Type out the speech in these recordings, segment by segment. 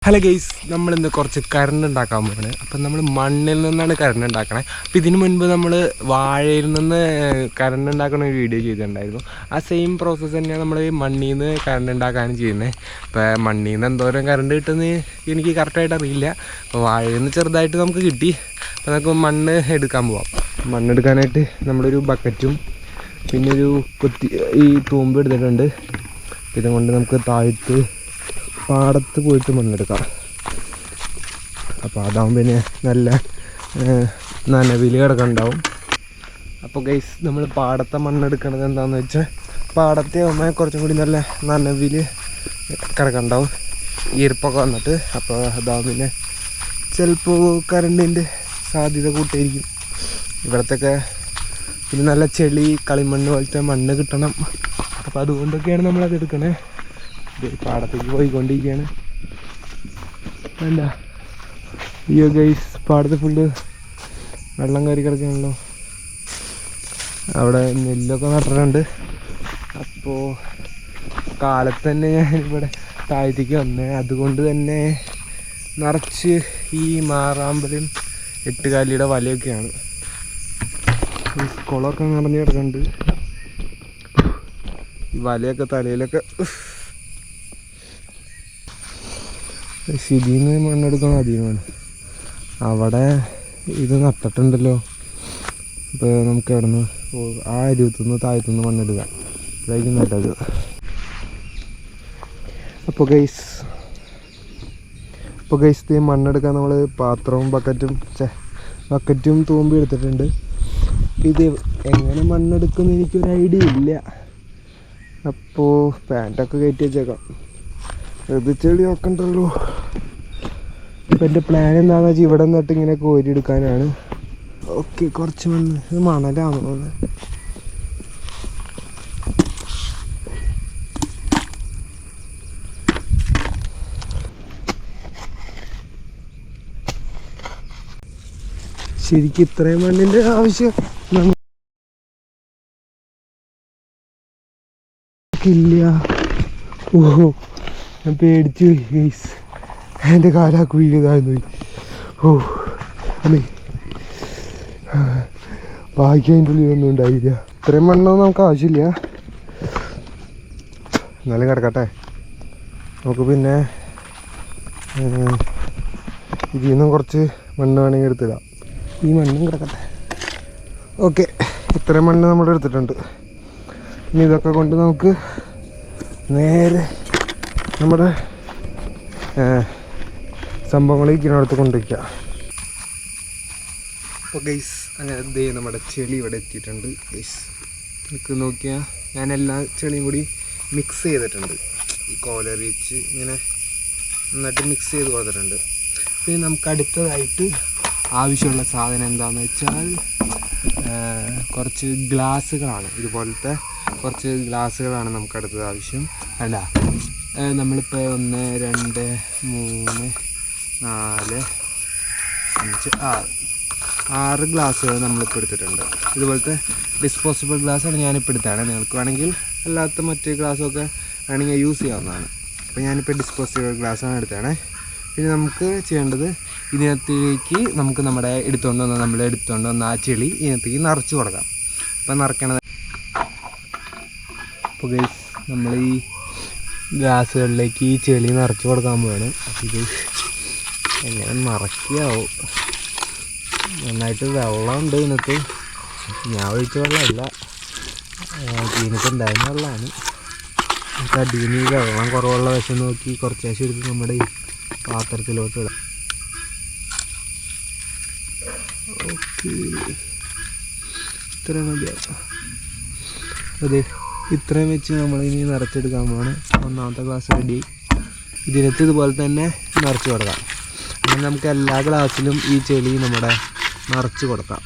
Hello guys, നമ്മളിന്ന് കുറച്ച് current ഉണ്ടാക്കാൻ പോവാണ്. അപ്പം നമ്മൾ മണ്ണിൽ നിന്നാണ് കറണ്ട് ഉണ്ടാക്കണേ. അപ്പം ഇതിനു മുൻപ് നമ്മൾ വാഴയിൽ നിന്ന് കറണ്ട് ഉണ്ടാക്കുന്ന ഒരു വീഡിയോ ചെയ്തിട്ടുണ്ടായിരുന്നു. ആ സെയിം പ്രോസസ്സ് തന്നെയാണ് നമ്മൾ മണ്ണിൽ നിന്ന് കറണ്ട് ഉണ്ടാക്കാനും ചെയ്യുന്നത്. ഇപ്പോൾ മണ്ണിൽ നിന്ന് എന്തോരം കറണ്ട് കിട്ടുമെന്ന് എനിക്ക് കറക്റ്റായിട്ട് അറിയില്ല. അപ്പോൾ വാഴയിൽ നിന്ന് ചെറുതായിട്ട് നമുക്ക് കിട്ടി. അപ്പോൾ നമുക്ക് മണ്ണ് എടുക്കാൻ പോവാം. മണ്ണെടുക്കാനായിട്ട് നമ്മളൊരു ബക്കറ്റും പിന്നെ ഒരു ഈ തൂമ്പ് എടുത്തിട്ടുണ്ട്. ഇതുകൊണ്ട് നമുക്ക് താഴ്ത്ത് പാടത്ത് പോയിട്ട് മണ്ണെടുക്കാം. അപ്പോൾ അതാകുമ്പോൾ പിന്നെ നല്ല നനവിൽ കിടക്കുന്നുണ്ടാവും. അപ്പോൾ ഗൈസ്, നമ്മൾ പാടത്തെ മണ്ണെടുക്കണത് എന്താണെന്ന് വെച്ചാൽ പാടത്തെ ആകുമ്പോൾ കുറച്ചും കൂടി നല്ല നനവിൽ കിടക്കുന്നുണ്ടാവും, ഈർപ്പൊക്കെ വന്നിട്ട്. അപ്പോൾ അതാകുമ്പോൾ പിന്നെ ചിലപ്പോൾ കറണ്ടിൻ്റെ സാധ്യത കൂട്ടിയിരിക്കും. ഇവിടത്തൊക്കെ പിന്നെ നല്ല ചെളി കളിമണ്ണ് പോലത്തെ മണ്ണ് കിട്ടണം. അപ്പോൾ അതുകൊണ്ടൊക്കെയാണ് നമ്മളത് എടുക്കണേ. പാടത്തേക്ക് പോയിക്കൊണ്ടിരിക്കുകയാണ്. വേണ്ട, അയ്യോ ഗൈസ്, പാടത്ത് ഫുള്ള് വെള്ളം കയറി കിടക്കുകയാണല്ലോ. അവിടെ നെല്ലൊക്കെ നട്ടിട്ടുണ്ട്. അപ്പോൾ കാലത്ത് തന്നെ ഞാനിവിടെ താഴത്തേക്ക് വന്നേ. അതുകൊണ്ട് തന്നെ നിറച്ച് ഈ മാറാമ്പലും എട്ടുകാലിയുടെ വലയൊക്കെയാണ്. ഈ കുളമൊക്കെ നിറഞ്ഞ് കിടക്കുന്നുണ്ട്. ഈ വലയൊക്കെ തലയിലൊക്കെ ഇതിന്ന് മണ്ണെടുക്കണം. അധികമാണ് അവിടെ ഇത് നട്ടിട്ടുണ്ടല്ലോ. ഇപ്പോൾ നമുക്ക് അവിടെ നിന്ന് ആ അരുവത്തുനിന്ന് താഴത്തുനിന്ന് മണ്ണെടുക്കാം. ഇതായിരിക്കും നല്ലത്. അപ്പോൾ ഗൈസ് ഈ മണ്ണെടുക്കാൻ നമ്മൾ പാത്രവും ബക്കറ്റും തൂമ്പി എടുത്തിട്ടുണ്ട്. ഇത് എങ്ങനെ മണ്ണെടുക്കുമെന്ന് എനിക്കൊരു ഐഡിയ ഇല്ല. അപ്പോൾ പാൻറ്റൊക്കെ കയറ്റി വെച്ചേക്കാം. ഇത് ചെളി നോക്കണ്ടല്ലോ. ഇപ്പം എൻ്റെ പ്ലാൻ എന്താണെന്ന് വെച്ചാൽ ഇവിടെ നിന്നിട്ട് ഇങ്ങനെ കോരി എടുക്കാനാണ്. ഓക്കെ, കുറച്ച് മണ്ണ്, ഇത് മണലാണോ? ശരിക്കും ഇത്രയും മണ്ണിൻ്റെ ആവശ്യം ഇല്ല. ഓഹോ, ഞാൻ പേടിച്ചു പോയി ഗൈസ്. എൻ്റെ കാലാ കുഴിതായിരുന്നു പോയി. ഓ അമ്മേ, ഭാഗ്യം അതിൻ്റെ ഉള്ളിലൊന്നും ഉണ്ടായില്ല. ഇത്രയും മണ്ണൊന്നും നമുക്ക് ആവശ്യമില്ല. എന്നാലും കിടക്കട്ടെ. നമുക്ക് പിന്നെ ഇതിൽ നിന്നും കുറച്ച് മണ്ണ് വേണമെങ്കിൽ എടുത്തിടാം. ഈ മണ്ണും കിടക്കട്ടെ. ഓക്കെ, ഇത്രയും മണ്ണ് നമ്മൾ എടുത്തിട്ടുണ്ട്. ഇനി ഇതൊക്കെ കൊണ്ട് നമുക്ക് നേരെ നമ്മുടെ സംഭവങ്ങൾ ഇരിക്കുന്നിടത്ത് കൊണ്ടുവയ്ക്കാം. അപ്പോൾ ഗൈസ്, അങ്ങനെ നമ്മുടെ ചെളി ഇവിടെ എത്തിയിട്ടുണ്ട്. ഗൈസ്, നമുക്ക് നോക്കിയാൽ ഞാൻ എല്ലാ ചെളിയും കൂടി മിക്സ് ചെയ്തിട്ടുണ്ട്. ഈ കോലറി വെച്ച് ഇങ്ങനെ നന്നായിട്ട് മിക്സ് ചെയ്ത് കൊടുത്തിട്ടുണ്ട്. പിന്നെ നമുക്ക് അടുത്തതായിട്ട് ആവശ്യമുള്ള സാധനം എന്താണെന്ന് വെച്ചാൽ കുറച്ച് ഗ്ലാസ്സുകളാണ്. ഇതുപോലത്തെ കുറച്ച് ഗ്ലാസ്സുകളാണ് നമുക്ക് അടുത്തത് ആവശ്യം. അല്ല, നമ്മളിപ്പോൾ 1 2 3 4 5 6 ഗ്ലാസ്സുകൾ നമ്മളിപ്പോൾ എടുത്തിട്ടുണ്ട്. ഇതുപോലത്തെ ഡിസ്പോസിബിൾ ഗ്ലാസ്സാണ് ഞാനിപ്പോൾ എടുത്താണ്. നിങ്ങൾക്ക് വേണമെങ്കിൽ അല്ലാത്ത മറ്റ് ഗ്ലാസ്സൊക്കെ വേണമെങ്കിൽ യൂസ് ചെയ്യാവുന്നതാണ്. അപ്പോൾ ഞാനിപ്പോൾ ഡിസ്പോസിബിൾ ഗ്ലാസ്സാണ് എടുത്തതാണ്. പിന്നെ നമുക്ക് ചെയ്യേണ്ടത് ഇതിനകത്തേക്ക് നമുക്ക് നമ്മൾ എടുത്തുകൊണ്ട് വന്ന ആ ചെളി ഇതിനകത്തേക്ക് നിറച്ച് കൊടുക്കാം. അപ്പോൾ നിറയ്ക്കണത് അപ്പോൾ ഗൈസ്, നമ്മൾ ഈ ഗ്ലാസ്സുകളിലേക്ക് ഈ ചെളി നിറച്ച് കൊടുക്കാൻ പോവാണ്. അപ്പോൾ ഇത് എങ്ങനെ നിറയ്ക്കാവോ? നന്നായിട്ട് വെള്ളമുണ്ട് ഇതിനകത്ത്. ഞാൻ ഒഴിച്ച വെള്ളമല്ല, ഇതിനകത്ത് ഉണ്ടായിരുന്ന വെള്ളമാണ്. നമുക്ക് അടിയിൽ നിന്ന് വെള്ളം കുറവുള്ള വശം നോക്കി കുറച്ച് വശം എടുത്ത് നമ്മുടെ ഈ പാത്രത്തിലോട്ട് ഇടാം. ഓക്കെ, ഇത്ര മതിയാവും. അതെ, ഇത്രയും വെച്ച് നമ്മളിനി നിറച്ചെടുക്കാൻ പോവാണ്. ഒന്നാമത്തെ ഗ്ലാസ് റെഡി. ഇതിനകത്ത് ഇതുപോലെ തന്നെ നിറച്ച് കൊടുക്കാം. അങ്ങനെ നമുക്ക് എല്ലാ ഗ്ലാസ്സിലും ഈ ചെളി നിറച്ച് കൊടുക്കാം.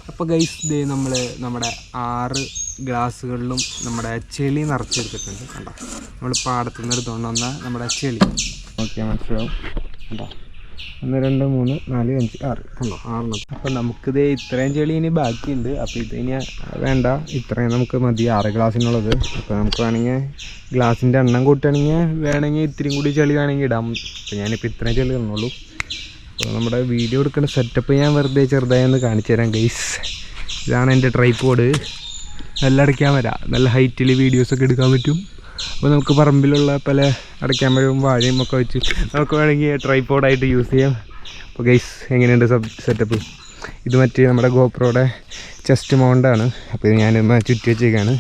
അപ്പോൾ ഗൈസ്, നമ്മുടെ 6 ഗ്ലാസ്സുകളിലും നമ്മുടെ ചെളി നിറച്ചെടുത്തിട്ടുണ്ട്. കണ്ടോ, നമ്മൾ പാടത്തുനിന്ന് എടുത്തുകൊണ്ട് വന്ന നമ്മുടെ ചെളി. ഓക്കെ, മനസ്സിലാവും. കണ്ടോ, 1 2 3 4 5 6 ഉണ്ടോ 6. അപ്പം നമുക്കിത് ഇത്രയും ചെളി ഇനി ബാക്കിയുണ്ട്. അപ്പോൾ ഇതിനി വേണ്ട, ഇത്രയും നമുക്ക് മതി 6 ഗ്ലാസ്സിനുള്ളത്. അപ്പോൾ നമുക്ക് വേണമെങ്കിൽ ഗ്ലാസിൻ്റെ എണ്ണം കൂട്ടുകയാണെങ്കിൽ വേണമെങ്കിൽ ഇത്തിരി കൂടി ചെളി വേണമെങ്കിൽ ഇടാം. അപ്പോൾ ഞാനിപ്പോൾ ഇത്രയും ചെളി തന്നുള്ളൂ. അപ്പോൾ നമ്മുടെ വീഡിയോ എടുക്കുന്ന സെറ്റപ്പ് ഞാൻ വെറുതെ ചെറുതായി ഒന്ന് കാണിച്ചു തരാം ഗൈസ്. ഇതാണ് എൻ്റെ ട്രൈപോഡ്. നല്ല അടയ്ക്കാൻ വരാം, നല്ല ഹൈറ്റിൽ വീഡിയോസൊക്കെ എടുക്കാൻ പറ്റും. അപ്പോൾ നമുക്ക് പറമ്പിലുള്ള പല അടയ്ക്കാൻ വരും വാഴയും ഒക്കെ വെച്ച് നമുക്ക് വേണമെങ്കിൽ ട്രൈപോഡായിട്ട് യൂസ് ചെയ്യാം. അപ്പോൾ ഗൈസ് എങ്ങനെയുണ്ട് സെറ്റപ്പ്? ഇത് മറ്റേ നമ്മുടെ ഗോപ്രോയുടെ ചെസ്റ്റ് മൗണ്ടാണ്. അപ്പോൾ ഇത് ഞാൻ ചുറ്റി വെച്ചേക്കാണ്.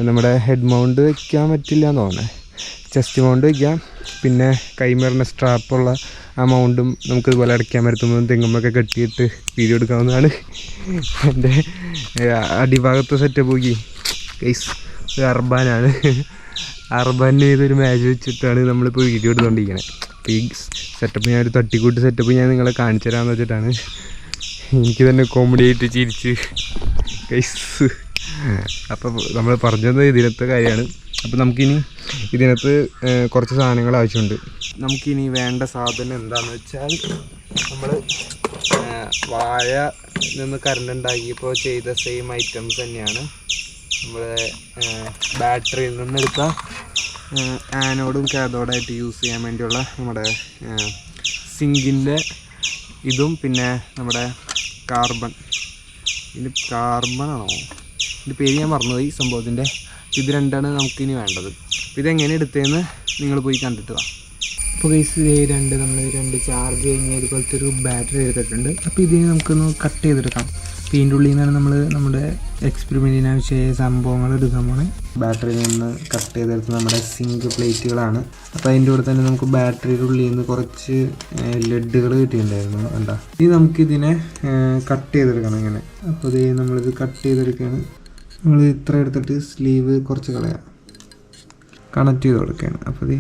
നമ്മുടെ ഹെഡ് മൗണ്ട് വയ്ക്കാൻ പറ്റില്ല എന്ന് തോന്നുന്നത്. ചെസ്റ്റ് മൗണ്ട് വയ്ക്കാം. പിന്നെ കൈമേറിൻ്റെ സ്ട്രാപ്പുള്ള ആ മൗണ്ടും നമുക്കിതുപോലെ അടയ്ക്കാൻ പറ്റുമ്പോൾ തെങ്ങുമ്പൊക്കെ കെട്ടിയിട്ട് വീഡിയോ എടുക്കാവുന്നതാണ്. എൻ്റെ അടിഭാഗത്തെ സെറ്റപ്പ് നോക്കി ഗൈസ്. ഒരു അർബാനാണ്. അർബാനിന് ചെയ്തൊരു മാച്ച് വെച്ചിട്ടാണ് നമ്മളിപ്പോൾ വീഡിയോ എടുത്തുകൊണ്ടിരിക്കുന്നത്. അപ്പോൾ ഈ സെറ്റപ്പ് ഞാനൊരു തട്ടിക്കൂട്ട് സെറ്റപ്പ് ഞാൻ നിങ്ങളെ കാണിച്ചു തരാമെന്ന് വെച്ചിട്ടാണ്. എനിക്ക് തന്നെ കോമഡി ആയിട്ട് ചിരിച്ച് ഗൈസ്. അപ്പോൾ നമ്മൾ പറഞ്ഞത് ഇതിനകത്തെ കാര്യമാണ്. അപ്പോൾ നമുക്കിനി ഇതിനകത്ത് കുറച്ച് സാധനങ്ങൾ ആവശ്യമുണ്ട്. നമുക്കിനി വേണ്ട സാധനം എന്താണെന്ന് വെച്ചാൽ നമ്മൾ വാഴ നിന്ന് കറണ്ട് ഉണ്ടാക്കിയപ്പോൾ ചെയ്ത സെയിം ഐറ്റംസ് തന്നെയാണ്. നമ്മുടെ ബാറ്ററിയിൽ നിന്നെടുത്ത ആനോഡും കാഥോഡായിട്ട് യൂസ് ചെയ്യാൻ വേണ്ടിയുള്ള നമ്മുടെ സിങ്കിൻ്റെ ഇതും പിന്നെ നമ്മുടെ കാർബണാണോ ഇതിൻ്റെ പേര് ഞാൻ മറന്നുപോയി സംഭവത്തിൻ്റെ. ഇത് രണ്ടാണ് നമുക്കിനി വേണ്ടത്. ഇതെങ്ങനെ എടുത്തതെന്ന് നിങ്ങൾ പോയി കണ്ടിട്ട് വാ. അപ്പോൾ ഗൈസ് നമ്മൾ രണ്ട് ചാർജ് കഴിഞ്ഞ് ഇതുപോലത്തെ ഒരു ബാറ്ററി എടുത്തിട്ടുണ്ട്. അപ്പോൾ ഇതിന് നമുക്കൊന്ന് കട്ട് ചെയ്തെടുക്കാം. അപ്പോൾ ഇതിൻ്റെ ഉള്ളിൽ നിന്നാണ് നമ്മൾ നമ്മുടെ എക്സ്പെരിമെൻറ്റിന് ആവശ്യമായ സംഭവങ്ങൾ എടുക്കാൻ പോണേ. ബാറ്ററിയിൽ നിന്ന് കട്ട് ചെയ്തെടുത്ത് നമ്മുടെ സിങ്ക് പ്ലേറ്റുകളാണ്. അപ്പോൾ അതിൻ്റെ കൂടെ തന്നെ നമുക്ക് ബാറ്ററിയുടെ ഉള്ളിൽ നിന്ന് കുറച്ച് ലെഡുകൾ കിട്ടിയിട്ടുണ്ടായിരുന്നു. കണ്ടാ, ഇനി നമുക്കിതിനെ കട്ട് ചെയ്തെടുക്കണം ഇങ്ങനെ. അപ്പോൾ ഇത് നമ്മളിത് കട്ട് ചെയ്തെടുക്കുകയാണ്. നമ്മൾ ഇത്ര എടുത്തിട്ട് സ്ലീവ് കുറച്ച് കളയാം, കണക്ട് ചെയ്ത് കൊടുക്കുകയാണ്. അപ്പോൾ ഇത്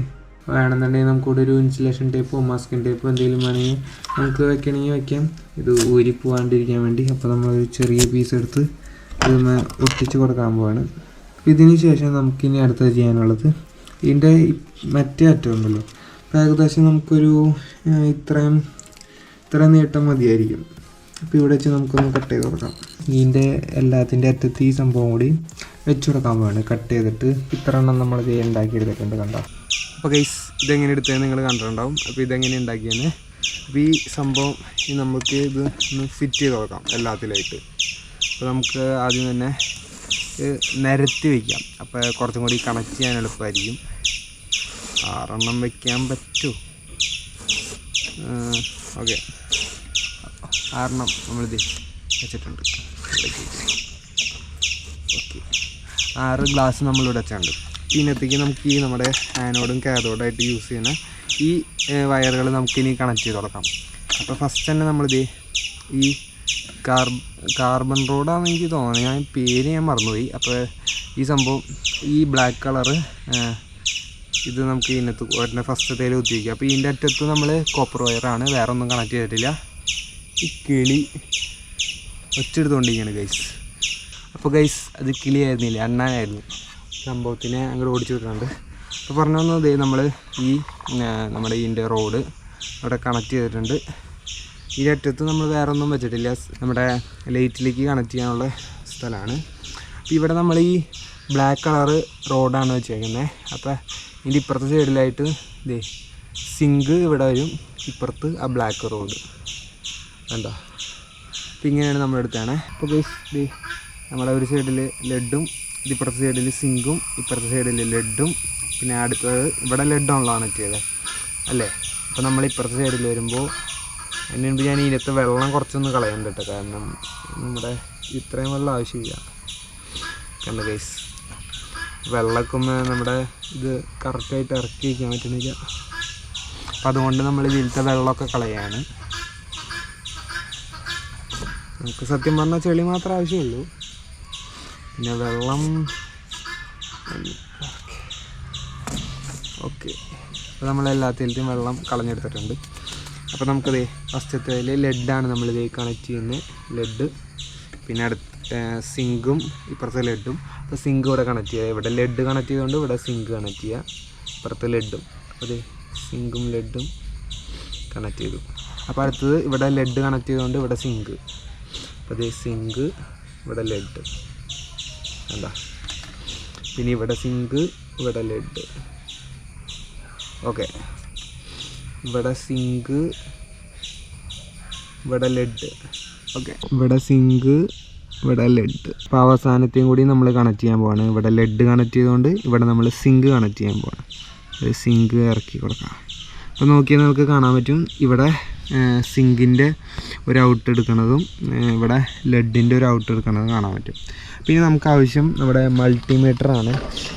വേണമെന്നുണ്ടെങ്കിൽ നമുക്കിവിടെ ഒരു ഇൻസുലേഷൻ ടേപ്പോ മാസ്കിൻ ടേപ്പോ എന്തെങ്കിലും വേണമെങ്കിൽ നമുക്ക് വെക്കണമെങ്കിൽ വയ്ക്കാം, ഇത് ഊരി പോകാണ്ടിരിക്കാൻ വേണ്ടി. അപ്പോൾ നമ്മളൊരു ചെറിയ പീസ് എടുത്ത് ഇതൊന്ന് ഒട്ടിച്ച് കൊടുക്കാൻ പോവാണ്. അപ്പോൾ ഇതിന് ശേഷം നമുക്കിനി അടുത്തത് ചെയ്യാനുള്ളത് ഇതിൻ്റെ മറ്റേ അറ്റം ഉണ്ടല്ലോ. അപ്പോൾ ഏകദേശം നമുക്കൊരു ഇത്രയും നീട്ടം മതിയായിരിക്കും. അപ്പോൾ ഇവിടെ വെച്ച് നമുക്കൊന്ന് കട്ട് ചെയ്ത് കൊടുക്കാം. ഇതിൻ്റെ എല്ലാത്തിൻ്റെ അറ്റത്ത് ഈ സംഭവം കൂടി വെച്ച് കൊടുക്കാൻ പോവാണ്. കട്ട് ചെയ്തിട്ട് ഇത്ര എണ്ണം നമ്മൾ ഉണ്ടാക്കിയെടുത്തിട്ടുണ്ട്. കണ്ടോ? അപ്പോൾ ഗൈസ് ഇതെങ്ങനെ എടുത്തതെന്ന് നിങ്ങൾ കണ്ടിട്ടുണ്ടാവും. അപ്പോൾ ഇതെങ്ങനെ ഉണ്ടാക്കിയെന്ന്. അപ്പോൾ ഈ സംഭവം നമുക്ക് ഇത് ഒന്ന് ഫിറ്റ് ചെയ്ത് കൊടുക്കാം എല്ലാത്തിലായിട്ട്. അപ്പോൾ നമുക്ക് ആദ്യം തന്നെ നിരത്തി വയ്ക്കാം. അപ്പോൾ കുറച്ചും കൂടി കണക്ട് ചെയ്യാൻ എളുപ്പമായിരിക്കും. 6 എണ്ണം വയ്ക്കാൻ പറ്റുമോ? ഓക്കെ, 6 എണ്ണം നമ്മളിത് വെച്ചിട്ടുണ്ട്. ഓക്കെ, 6 ഗ്ലാസ് നമ്മളിവിടെ വെച്ചിട്ടുണ്ട്. ഇതിനകത്തേക്ക് നമുക്ക് ഈ നമ്മുടെ ആനോഡും കാഥോഡായിട്ട് യൂസ് ചെയ്യുന്ന ഈ വയറുകൾ നമുക്കിനി കണക്ട് ചെയ്ത് കൊടുക്കാം. അപ്പോൾ ഫസ്റ്റ് തന്നെ നമ്മളിത് ഈ കാർബൺ റോഡാണെന്ന് എനിക്ക് തോന്നുന്നത്, ഞാൻ പേര് ഞാൻ മറന്നുപോയി. അപ്പോൾ ഈ സംഭവം ഈ ബ്ലാക്ക് കളറ് ഇത് നമുക്ക് ഇതിനകത്ത് ഒരെണ്ണം ഫസ്റ്റത്തേൽ കുത്തി വയ്ക്കുക. അപ്പോൾ ഇതിൻ്റെ അറ്റത്ത് നമ്മൾ കോപ്പർ വയറാണ്, വേറെ ഒന്നും കണക്ട് ചെയ്തിട്ടില്ല. ഈ കിളി ഒച്ചെടുത്തുകൊണ്ടിരിക്കുകയാണ് ഗൈസ്. അപ്പോൾ ഗൈസ് അത് കിളിയായിരുന്നില്ല, അണ്ണാനായിരുന്നു. സംഭവത്തിനെ അങ്ങോട്ട് ഓടിച്ചു വിട്ടിട്ടുണ്ട്. അപ്പോൾ പറഞ്ഞു വന്നത് നമ്മൾ ഈ നമ്മുടെ ഇതിൻ്റെ റോഡ് അവിടെ കണക്ട് ചെയ്തിട്ടുണ്ട്. ഈ അറ്റത്ത് നമ്മൾ വേറെ ഒന്നും വെച്ചിട്ടില്ല, നമ്മുടെ ലൈറ്റിലേക്ക് കണക്ട് ചെയ്യാനുള്ള സ്ഥലമാണ്. അപ്പോൾ ഇവിടെ നമ്മൾ ഈ ബ്ലാക്ക് കളറ് റോഡാണ് വെച്ചേക്കുന്നത്. അപ്പോൾ ഇതിൻ്റെ ഇപ്പുറത്തെ സൈഡിലായിട്ട് ഇതേ സിങ്ക് ഇവിടെ വരും, ഇപ്പുറത്ത് ആ ബ്ലാക്ക് റോഡ് കണ്ടോ. അപ്പോൾ ഇങ്ങനെയാണ് നമ്മളെടുത്താണ്. അപ്പോൾ ഗൈസ് നമ്മുടെ ഒരു സൈഡിൽ ലെഡും ഇപ്പുറത്തെ സൈഡിൽ സിങ്കും ഇപ്പുറത്തെ സൈഡിൽ ലെഡും പിന്നെ അടുത്തത് ഇവിടെ ലെഡാണല്ലോ കണക്ട് ചെയ്തത് അല്ലേ. അപ്പോൾ നമ്മൾ ഇപ്പുറത്തെ സൈഡിൽ വരുമ്പോൾ അതിന് മുൻപ് ഞാൻ ഇതിനകത്ത് വെള്ളം കുറച്ചൊന്ന് കളയണ്ട കേട്ടോ, കാരണം നമ്മുടെ ഇത്രയും വെള്ളം ആവശ്യമില്ല. കണ്ട ഗൈസ്, വെള്ളമൊക്കെ ഒന്ന് നമ്മുടെ ഇത് കറക്റ്റായിട്ട് ഇറക്കി വയ്ക്കാൻ പറ്റുന്നില്ല. അപ്പം അതുകൊണ്ട് നമ്മൾ ഇതിലത്തെ വെള്ളമൊക്കെ കളയാണ്. നമുക്ക് സത്യം പറഞ്ഞാൽ ചെളി മാത്രമേ ആവശ്യമുള്ളൂ, പിന്നെ വെള്ളം ഓക്കെ. അപ്പോൾ നമ്മളെല്ലാത്തിലും വെള്ളം കളഞ്ഞെടുത്തിട്ടുണ്ട്. അപ്പോൾ നമുക്കത് ഫസ്റ്റത്തേൽ ലെഡാണ് നമ്മളിത് കണക്ട് ചെയ്യുന്നത്, ലെഡ്. പിന്നെ അടുത്ത സിങ്കും ഇപ്പുറത്തെ ലെഡും. അപ്പോൾ സിങ്ക് ഇവിടെ കണക്ട് ചെയ്യുക, ഇവിടെ ലെഡ് കണക്ട് ചെയ്തുകൊണ്ട് ഇവിടെ സിങ്ക് കണക്ട് ചെയ്യുക, ഇപ്പുറത്തെ ലെഡും. അപ്പോൾ അത് സിങ്കും ലെഡും കണക്ട് ചെയ്തു. അപ്പോൾ അടുത്തത് ഇവിടെ ലെഡ് കണക്ട് ചെയ്തുകൊണ്ട് ഇവിടെ സിങ്ക്. അപ്പോൾ ഇത് സിങ്ക്, ഇവിടെ ലെഡ് എന്താ, പിന്നെ ഇവിടെ സിങ്ക്, ഇവിടെ ലെഡ്. ഓക്കെ, ഇവിടെ സിങ്ക്, ഇവിടെ ലെഡ്. ഓക്കെ, ഇവിടെ സിങ്ക്, ഇവിടെ ലെഡ്. അപ്പോൾ അവസാനത്തെയും കൂടി നമ്മൾ കണക്ട് ചെയ്യാൻ പോവാണ്. ഇവിടെ ലെഡ് കണക്ട് ചെയ്തുകൊണ്ട് ഇവിടെ നമ്മൾ സിങ്ക് കണക്ട് ചെയ്യാൻ പോവാണ്. സിങ്ക് ഇറക്കി കൊടുക്കാം. അപ്പോൾ നോക്കിയാൽ നമുക്ക് കാണാൻ പറ്റും ഇവിടെ സിങ്കിൻ്റെ ഒരു ഔട്ട് എടുക്കുന്നതും ഇവിടെ ലെഡിൻ്റെ ഒരു ഔട്ട് എടുക്കുന്നതും കാണാൻ പറ്റും. പിന്നെ നമുക്ക് ആവശ്യം നമ്മുടെ മൾട്ടിമീറ്ററാണ്.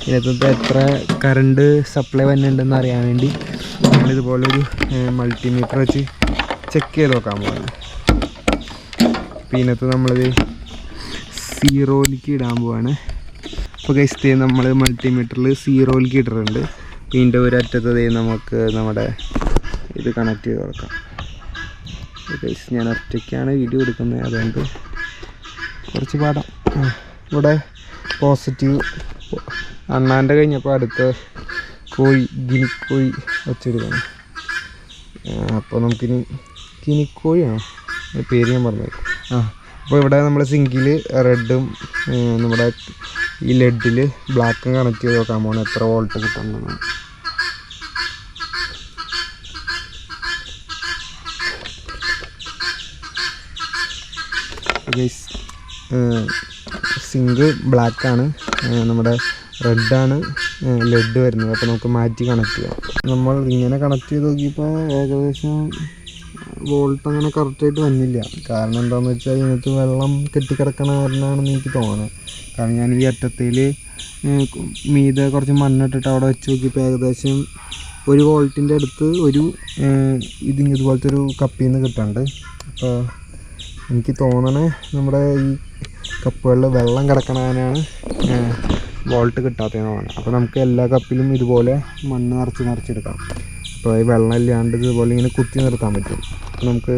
ഇതിനകത്ത് എത്ര കറണ്ട് സപ്ലൈ വരുന്നുണ്ടെന്ന് അറിയാൻ വേണ്ടി നമ്മളിതുപോലൊരു മൾട്ടിമീറ്റർ വെച്ച് ചെക്ക് ചെയ്ത് നോക്കാൻ പോകുന്നത്. അപ്പോൾ ഇതിനകത്ത് നമ്മളിത് 0യിലേക്ക് ഇടാൻ പോവാണ്. അപ്പോൾ ഗൈസ് നമ്മൾ മൾട്ടിമീറ്ററിൽ 0യിലേക്ക് ഇട്ടിട്ടുണ്ട്. ഇതിൻ്റെ ഒരു അറ്റത്ത് നമുക്ക് നമ്മുടെ ഇത് കണക്ട് ചെയ്ത് കൊടുക്കാം. ഗൈസ് ഞാൻ ഒറ്റയ്ക്കാണ് വീഡിയോ എടുക്കുന്നത്, അതുകൊണ്ട് കുറച്ച് പാടാം. ഇവിടെ പോസിറ്റീവ് അണ്ണാൻ്റെ കഴിഞ്ഞപ്പോൾ അടുത്ത കോഴി ഗിനിക്കോഴി വെച്ചെടുക്കണം. അപ്പോൾ നമുക്കിനി ഗിനിക്കോഴിയാണോ പേര് ഞാൻ പറഞ്ഞു. അപ്പോൾ ഇവിടെ നമ്മൾ സിങ്കിൽ റെഡും നമ്മുടെ ഈ ലെഡിൽ ബ്ലാക്കും കണക്ട് ചെയ്ത് നോക്കാൻ പോകണം എത്ര വോൾട്ട് കിട്ടുന്നതാണ്. സിങ്ക് ബ്ലാക്കാണ്, നമ്മുടെ റെഡാണ് ലെഡ് വരുന്നത്. അപ്പോൾ നമുക്ക് മാറ്റി കണക്ട് ചെയ്യാം. നമ്മൾ ഇങ്ങനെ കണക്ട് ചെയ്ത് നോക്കിയപ്പോൾ ഏകദേശം വോൾട്ട് അങ്ങനെ കറക്റ്റായിട്ട് വന്നില്ല. കാരണം എന്താണെന്ന് വെച്ചാൽ ഇതിനകത്ത് വെള്ളം കെട്ടിക്കിടക്കണ കാരണമാണെന്ന് എനിക്ക് തോന്നുന്നത്. കാരണം ഞാൻ ഈ അറ്റത്തിൽ മീതെ കുറച്ച് മണ്ണിട്ടിട്ട് അവിടെ വെച്ച് നോക്കിയപ്പോൾ ഏകദേശം 1 വോൾട്ടിൻ്റെ അടുത്ത് ഒരു ഇതുപോലത്തെ ഒരു കപ്പിൽ നിന്ന് കിട്ടുന്നുണ്ട്. അപ്പോൾ എനിക്ക് തോന്നണേ നമ്മുടെ ഈ കപ്പുകളിൽ വെള്ളം കിടക്കണതിനാണ് വോൾട്ട് കിട്ടാത്തതെന്നാണ്. അപ്പോൾ നമുക്ക് എല്ലാ കപ്പിലും ഇതുപോലെ മണ്ണ് നിറച്ചെടുക്കാം. അപ്പോൾ ഈ വെള്ളം ഇല്ലാണ്ട് ഇതുപോലെ ഇങ്ങനെ കുത്തി നിർത്താൻ പറ്റും. അപ്പോൾ നമുക്ക്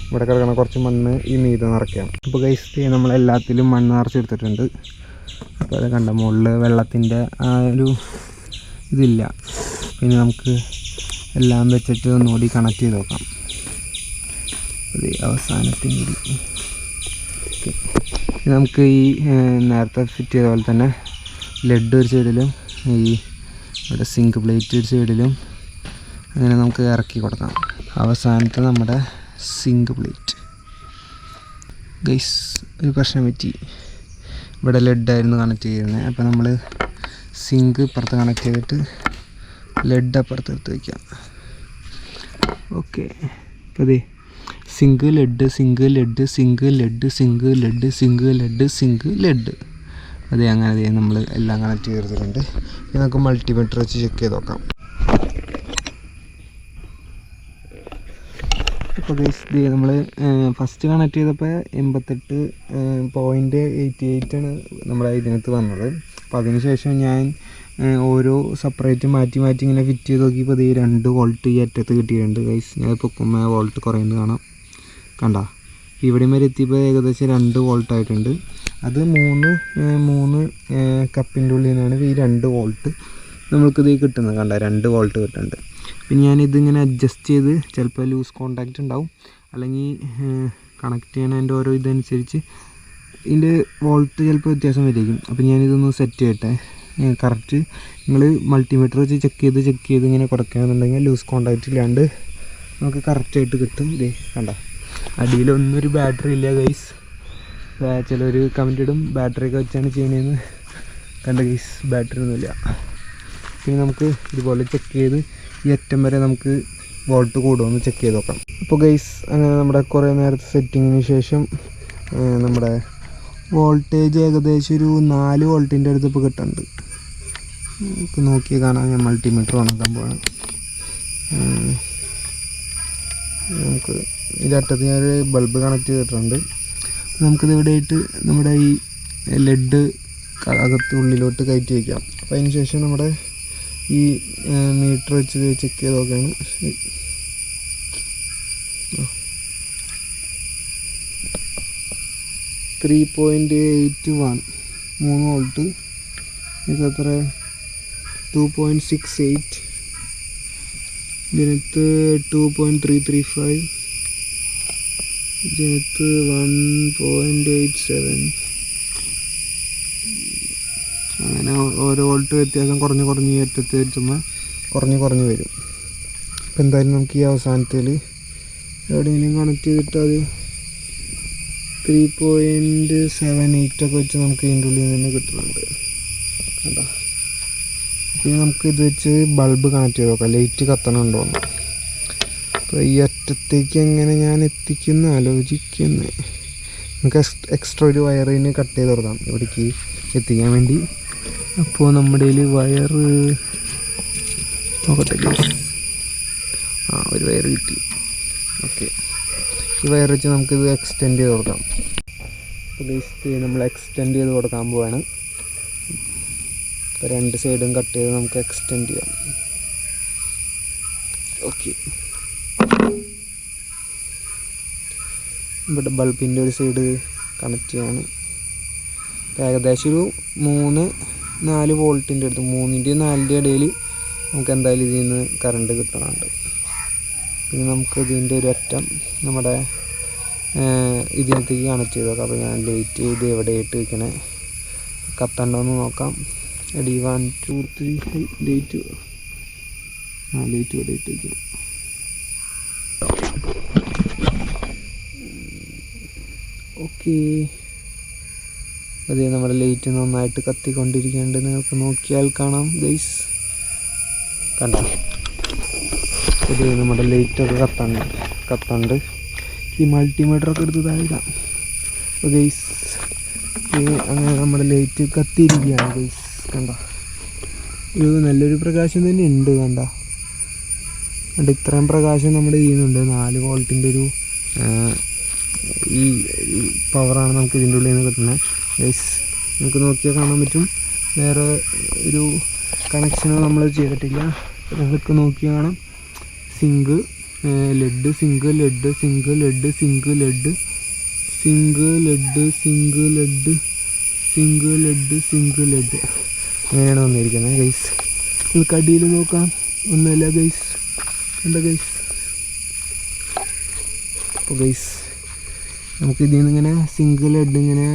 ഇവിടെ കിടക്കണ കുറച്ച് മണ്ണ് ഈ മീതെ നിറയ്ക്കാം. അപ്പോൾ ഗൈസ് നമ്മളെല്ലാത്തിലും മണ്ണ് നിറച്ചെടുത്തിട്ടുണ്ട്. അപ്പോൾ അത് കണ്ട മുകളിൽ വെള്ളത്തിൻ്റെ ആ ഒരു ഇതില്ല. പിന്നെ നമുക്ക് എല്ലാം വെച്ചിട്ട് ഒന്നുകൂടി കണക്ട് ചെയ്ത് നോക്കാം. അത് അവസാനത്തിന് കൂടി ഓക്കെ. നമുക്ക് ഈ നേരത്തെ ഫിറ്റ് ചെയ്ത പോലെ തന്നെ ലെഡ് ഒരു സൈഡിലും ഈ ഇവിടെ സിങ്ക് പ്ലേറ്റ് ഒരു സൈഡിലും അങ്ങനെ നമുക്ക് ഇറക്കി കൊടുക്കാം. അവസാനത്തെ നമ്മുടെ സിങ്ക് പ്ലേറ്റ്. ഗൈസ് ഒരു പ്രശ്നം പറ്റി, ഇവിടെ ലെഡായിരുന്നു കണക്ട് ചെയ്യുന്നത്. അപ്പോൾ നമ്മൾ സിങ്ക് ഇപ്പുറത്ത് കണക്ട് ചെയ്തിട്ട് ലെഡ് അപ്പുറത്തെടുത്ത് വയ്ക്കാം. ഓക്കെ, അപ്പോൾ അതെ zinc lead zinc lead zinc lead zinc lead zinc lead zinc lead. അതെ അങ്ങനെ അതെ നമ്മൾ എല്ലാം കണക്ട് ചെയ്തിട്ടുണ്ട്. ഇനി നമുക്ക് മൾട്ടിമീറ്റർ വെച്ച് ചെക്ക് ചെയ്ത് നോക്കാം. ഇപ്പോൾ ഗൈസ് നമ്മൾ ഫസ്റ്റ് കണക്ട് ചെയ്തപ്പോൾ 88.88 ആണ് നമ്മുടെ ഇതിനകത്ത് വന്നത്. അപ്പോൾ അതിന് ശേഷം ഞാൻ ഓരോ സെപ്പറേറ്റ് മാറ്റി ഇങ്ങനെ ഫിറ്റ് ചെയ്ത് നോക്കിയപ്പോൾ ഇത് 2 വോൾട്ട് ഈ അറ്റത്ത് കിട്ടിയിട്ടുണ്ട് ഗൈസ്. ഞാൻ പൊക്കുമ്പോൾ വോൾട്ട് കുറയുന്നത് കാണാം. കണ്ട ഇവിടെ വരെ എത്തിയപ്പോൾ ഏകദേശം 2 വോൾട്ട് ആയിട്ടുണ്ട്. അത് മൂന്ന് കപ്പിൻ്റെ ഉള്ളിൽ നിന്നാണ് ഈ 2 വോൾട്ട് നമ്മൾക്കിത് കിട്ടുന്നത്. കണ്ട 2 വോൾട്ട് കിട്ടുന്നുണ്ട്. പിന്നെ ഞാനിതിങ്ങനെ അഡ്ജസ്റ്റ് ചെയ്ത് ചിലപ്പോൾ ലൂസ് കോണ്ടാക്റ്റ് ഉണ്ടാവും, അല്ലെങ്കിൽ കണക്ട് ചെയ്യണതിൻ്റെ ഓരോ ഇതനുസരിച്ച് ഇതിൻ്റെ വോൾട്ട് ചിലപ്പോൾ വ്യത്യാസം വരികയും. അപ്പോൾ ഞാനിതൊന്ന് സെറ്റ് ചെയ്യട്ടെ. കറക്റ്റ് നിങ്ങൾ മൾട്ടിമീറ്റർ വെച്ച് ചെക്ക് ചെയ്ത് ഇങ്ങനെ കൊടുക്കുകയാണെന്നുണ്ടെങ്കിൽ ലൂസ് കോണ്ടാക്റ്റ് ഇല്ലാണ്ട് നമുക്ക് കറക്റ്റായിട്ട് കിട്ടും. ഇതേ കണ്ട അടിയിലൊന്നൊരു ബാറ്ററി ഇല്ല ഗൈസ്. ചിലർ കമൻ്റ് ഇടും ബാറ്ററിയൊക്കെ വെച്ചാണ് ചെയ്യണതെന്ന്. കണ്ട ഗൈസ് ബാറ്ററി ഒന്നുമില്ല. പിന്നെ നമുക്ക് ഇതുപോലെ ചെക്ക് ചെയ്ത് ഈ അറ്റം വരെ നമുക്ക് വോൾട്ട് കൂടുമെന്ന് ചെക്ക് ചെയ്ത് നോക്കാം. അപ്പോൾ ഗൈസ് അങ്ങനെ നമ്മുടെ കുറേ നേരത്തെ സെറ്റിങ്ങിന് ശേഷം നമ്മുടെ വോൾട്ടേജ് ഏകദേശം ഒരു 4 വോൾട്ടിൻ്റെ അടുത്ത് ഇപ്പോൾ കിട്ടുന്നുണ്ട്. നമുക്ക് നോക്കി കാണാം. ഞാൻ മൾട്ടിമീറ്റർ ഉണക്കാൻ പോവാണ്. നമുക്ക് ഇതിൻ്റെ അറ്റത്ത് ഞാനൊരു ബൾബ് കണക്ട് ചെയ്തിട്ടുണ്ട്. നമുക്കിത് ഇവിടെയായിട്ട് നമ്മുടെ ഈ ലെഡ് അകത്ത് ഉള്ളിലോട്ട് കയറ്റി വയ്ക്കാം. അപ്പോൾ അതിന് ശേഷം നമ്മുടെ ഈ മീറ്റർ വെച്ച് ചെക്ക് ചെയ്ത് നോക്കുകയാണ്. 3.81 3 വോൾട്ട്. ഇതത്ര 2.68 ഇതിനകത്ത് 2.335, ഇതിനകത്ത് 1.87. അങ്ങനെ ഓരോ വോൾട്ട് വ്യത്യാസം കുറഞ്ഞ് ഏറ്റത്ത് വെച്ചുമ്പോൾ കുറഞ്ഞ് വരും. അപ്പോൾ എന്തായാലും നമുക്ക് ഈ അവസാനത്തിൽ എവിടെയെങ്കിലും കണക്ട് ചെയ്തിട്ട് അത് 3.78 ഒക്കെ വെച്ച് നമുക്ക് ഇതിൻ്റെ ഉള്ളിൽ നിന്ന് കിട്ടുന്നുണ്ട്. കേട്ടോ, അപ്പോൾ നമുക്ക് ഇത് വെച്ച് ബൾബ് കണക്ട് ചെയ്ത് നോക്കാം, ലൈറ്റ് കത്തണുണ്ടോയെന്ന്. അപ്പോൾ ഈ അറ്റത്തേക്ക് എങ്ങനെ ഞാൻ എത്തിക്കുന്ന ആലോചിക്കുന്നത്, നമുക്ക് എക്സ്ട്രാ ഒരു വയറിന് കട്ട് ചെയ്ത് കൊടുക്കാം ഇവിടേക്ക് എത്തിക്കാൻ വേണ്ടി. അപ്പോൾ നമ്മുടെ കയ്യിൽ വയർ നോക്കട്ടെ, ഒരു വയർ കിട്ടി. ഓക്കെ, ഈ വയർ വെച്ച് നമുക്കിത് എക്സ്റ്റെൻഡ് ചെയ്ത് കൊടുക്കാം. അപ്പോൾ നമ്മൾ എക്സ്റ്റെൻഡ് ചെയ്ത് കൊടുക്കാൻ പോവാണ്. അപ്പോൾ 2 സൈഡും കട്ട് ചെയ്ത് നമുക്ക് എക്സ്റ്റെൻഡ് ചെയ്യാം. ഓക്കെ, ഇവിടെ ബൾബിൻ്റെ ഒരു സൈഡ് കണക്ട് ചെയ്യാണ്. ഏകദേശം ഒരു 3-4 വോൾട്ടിൻ്റെ അടുത്ത്, 3-ൻ്റെയും 4-ൻ്റെയും ഇടയിൽ നമുക്ക് എന്തായാലും ഇതിൽ നിന്ന് കറണ്ട് കിട്ടുന്നുണ്ട്. പിന്നെ നമുക്ക് ഇതിൻ്റെ ഒരു അറ്റം നമ്മുടെ ഇതിനകത്തേക്ക് കണക്ട് ചെയ്ത് നോക്കാം. അപ്പോൾ ഞാൻ ലൈറ്റ് ഇത് എവിടെയായിട്ട് വയ്ക്കണേ, കത്തണ്ടോയെന്ന് നോക്കാം. അടി 1 2 3 ലൈറ്റ് ഇവിടെ ഇട്ട് വയ്ക്കണം. ഓക്കെ, അതേ നമ്മുടെ ലൈറ്റ് നന്നായിട്ട് കത്തിക്കൊണ്ടിരിക്കുന്നുണ്ട്. നിങ്ങൾക്ക് നോക്കിയാൽ കാണാം ഗൈസ്, കണ്ടോ? അതേ നമ്മുടെ ലൈറ്റൊക്കെ കത്തുണ്ട്. ഈ മൾട്ടിമീറ്ററൊക്കെ എടുത്ത് താഴെയിടാം. അപ്പോൾ ഗൈസ് അങ്ങനെ നമ്മുടെ ലൈറ്റ് കത്തിയിരിക്കുകയാണ് ഗൈസ്. കണ്ടോ, ഒരു നല്ലൊരു പ്രകാശം തന്നെ ഉണ്ട്. കണ്ടോ, ഇത്രയും പ്രകാശം നമ്മുടെ ചെയ്യുന്നുണ്ട്. 4 വോൾട്ടിൻ്റെ ഒരു ഈ പവറാണ് നമുക്ക് ഇതിൻ്റെ ഉള്ളിൽ നിന്ന് കിട്ടുന്നത് ഗൈസ്. നമുക്ക് നോക്കിയാൽ കാണാൻ പറ്റും, വേറെ ഒരു കണക്ഷനോ നമ്മൾ ചെയ്തിട്ടില്ല. നിങ്ങൾക്ക് നോക്കിയാൽ കാണാം, zinc lead, zinc lead, zinc lead, zinc lead, zinc lead, zinc lead, zinc lead, zinc lead, അങ്ങനെയാണ് വന്നിരിക്കുന്നത് ഗൈസ്. നിങ്ങൾക്ക് അടിയിൽ നോക്കാം, ഒന്നുമില്ല ഗൈസ്. കണ്ടോ ഗൈസ്? അപ്പോൾ ഗൈസ് നമുക്ക് ഇതിൽ നിന്ന് ഇങ്ങനെ സിങ്ക് ലെഡ് ഇങ്ങനെ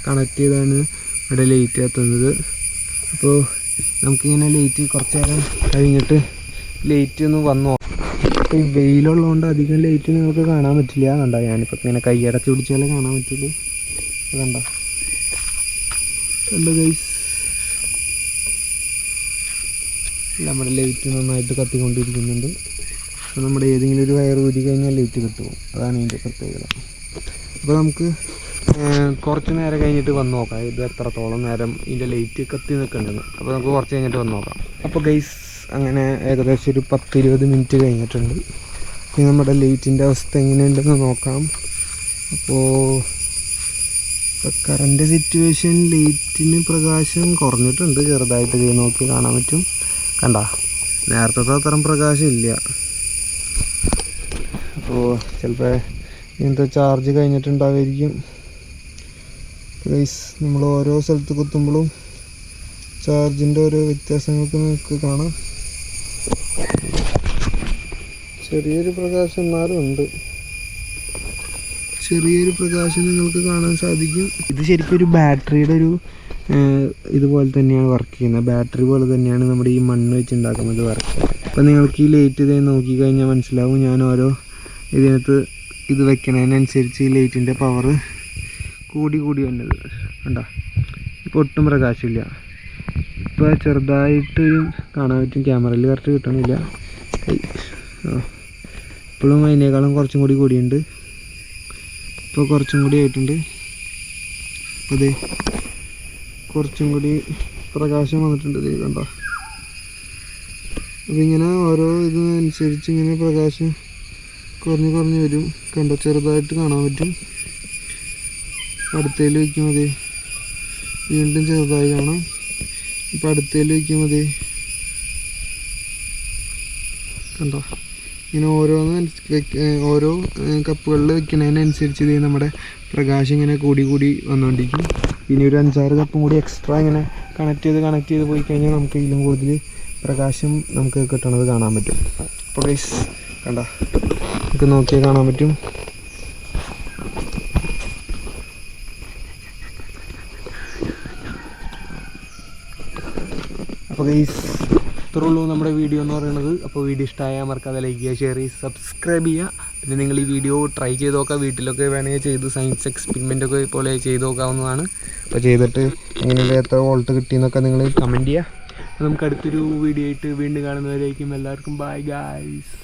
കണക്ട് ചെയ്താണ് ഇവിടെ ലൈറ്റ് കത്തുന്നത്. അപ്പോൾ നമുക്കിങ്ങനെ ലൈറ്റ് കുറച്ച് നേരം കഴിഞ്ഞിട്ട് ലൈറ്റ് ഒന്ന് വന്നു. അപ്പോൾ ഈ വെയിലുള്ളതുകൊണ്ട് അധികം ലൈറ്റ് നിങ്ങൾക്ക് കാണാൻ പറ്റില്ല. കണ്ടോ, ഞാനിപ്പോൾ ഇങ്ങനെ കൈയടച്ച് പിടിച്ചാലേ കാണാൻ പറ്റുള്ളൂ. കണ്ടോ ഗൈസ്, നമ്മുടെ ലൈറ്റ് നന്നായിട്ട് കത്തിക്കൊണ്ടിരിക്കുന്നുണ്ട്. അപ്പോൾ നമ്മുടെ ഏതെങ്കിലും ഒരു വയർ ഊരി കഴിഞ്ഞാൽ ലൈറ്റ് കിട്ടും, അതാണ് ഇതിൻ്റെ പ്രത്യേകത. അപ്പോൾ നമുക്ക് കുറച്ച് നേരം കഴിഞ്ഞിട്ട് വന്ന് നോക്കാം ഇത് എത്രത്തോളം നേരം ഇതിൻ്റെ ലൈറ്റ് കത്തി നിൽക്കുന്നുണ്ടെന്ന്. അപ്പോൾ നമുക്ക് കുറച്ച് കഴിഞ്ഞിട്ട് വന്ന് നോക്കാം. അപ്പോൾ ഗൈസ് അങ്ങനെ ഏകദേശം ഒരു 10-20 മിനിറ്റ് കഴിഞ്ഞിട്ടുണ്ട്. ഇനി നമ്മുടെ ലൈറ്റിൻ്റെ അവസ്ഥ എങ്ങനെയുണ്ടെന്ന് നോക്കാം. അപ്പോൾ കറണ്ട് സിറ്റുവേഷൻ, ലൈറ്റിന് പ്രകാശം കുറഞ്ഞിട്ടുണ്ട് ചെറുതായിട്ട്. ഇത് നോക്കി കാണാൻ പറ്റും. കണ്ട, നേരത്തെ അത്രയും പ്രകാശം ഇല്ല. അപ്പോൾ ചിലപ്പോൾ ഇങ്ങനത്തെ ചാർജ് കഴിഞ്ഞിട്ടുണ്ടാവുമായിരിക്കും ഗൈസ്. നമ്മൾ ഓരോ സ്ഥലത്ത് കുത്തുമ്പോഴും ചാർജിൻ്റെ ഓരോ വ്യത്യാസങ്ങൾക്ക് നമുക്ക് കാണാം. ചെറിയൊരു പ്രകാശം എന്നാലും ഉണ്ട്, ചെറിയൊരു പ്രകാശം നിങ്ങൾക്ക് കാണാൻ സാധിക്കും. ഇത് ശരിക്കും ഒരു ബാറ്ററിയുടെ ഒരു ഇതുപോലെ തന്നെയാണ് വർക്ക് ചെയ്യുന്നത്. ബാറ്ററി പോലെ തന്നെയാണ് നമ്മുടെ ഈ മണ്ണ് വെച്ചുണ്ടാക്കുന്നത് വർക്ക്. അപ്പോൾ നിങ്ങൾക്ക് ഈ ലൈറ്റ് ഇതേ നോക്കിക്കഴിഞ്ഞാൽ മനസ്സിലാവും. ഞാൻ ഓരോ ഇതിനകത്ത് ഇത് വെക്കണതിനനുസരിച്ച് ഈ ലൈറ്റിൻ്റെ പവർ കൂടി വന്നത് കണ്ടോ. ഇപ്പോൾ ഒട്ടും പ്രകാശമില്ല. ഇപ്പോൾ ചെറുതായിട്ടൊരു കാണാൻ പറ്റും, ക്യാമറയിൽ കറക്റ്റ് കിട്ടണില്ല. ഇപ്പോഴും അതിനേക്കാളും കുറച്ചും കൂടിയുണ്ട്. ഇപ്പോൾ കുറച്ചും കൂടി ആയിട്ടുണ്ട്. അപ്പോൾ അതെ കുറച്ചും കൂടി പ്രകാശം വന്നിട്ടുണ്ട്. ഇത് കണ്ടോ. അപ്പോൾ ഇങ്ങനെ ഓരോ ഇതിനനുസരിച്ച് ഇങ്ങനെ പ്രകാശം കുറഞ്ഞ് വരും. കണ്ടോ, ചെറുതായിട്ട് കാണാൻ പറ്റും. അടുത്തേൽ വയ്ക്കും മതി, വീണ്ടും ചെറുതായി കാണാം. ഇപ്പോൾ അടുത്തേൽ വയ്ക്കും മതി. കണ്ടോ, ഇങ്ങനെ ഓരോ കപ്പുകളിൽ വെക്കുന്നതിനനുസരിച്ച് ഇത് നമ്മുടെ പ്രകാശം ഇങ്ങനെ കൂടി വന്നുകൊണ്ടിരിക്കും. പിന്നെ ഒരു 5-6 കപ്പും കൂടി എക്സ്ട്രാ ഇങ്ങനെ കണക്ട് ചെയ്ത് പോയി കഴിഞ്ഞാൽ നമുക്ക് ഇതിലും കൂടുതൽ പ്രകാശം നമുക്ക് കിട്ടണത് കാണാൻ പറ്റും. അപ്പോൾ ഗൈസ് കണ്ട നമുക്ക് നോക്കിയാൽ കാണാൻ പറ്റും. അപ്പോൾ ഗൈസ് ഇത്രേ ഉള്ളൂ നമ്മുടെ വീഡിയോ എന്ന് പറയുന്നത്. അപ്പോൾ വീഡിയോ ഇഷ്ടമായാൽ മറക്കാതെ ലൈക്ക് ചെയ്യുക, ഷെയർ ചെയ്യുക, സബ്സ്ക്രൈബ് ചെയ്യുക. പിന്നെ നിങ്ങൾ ഈ വീഡിയോ ട്രൈ ചെയ്ത് നോക്കുക, വീട്ടിലൊക്കെ വേണമെങ്കിൽ ചെയ്ത് സയൻസ് എക്സ്പെരിമെൻ്റൊക്കെ പോലെ ചെയ്ത് നോക്കാവുന്നതാണ്. അപ്പോൾ ചെയ്തിട്ട് എങ്ങനെയുള്ള എത്ര വോൾട്ട് കിട്ടിയെന്നൊക്കെ നിങ്ങൾ കമൻറ്റ് ചെയ്യുക. അപ്പോൾ നമുക്ക് അടുത്തൊരു വീഡിയോ ആയിട്ട് വീണ്ടും കാണുന്നവരേക്കും എല്ലാവർക്കും ബൈ ഗൈസ്.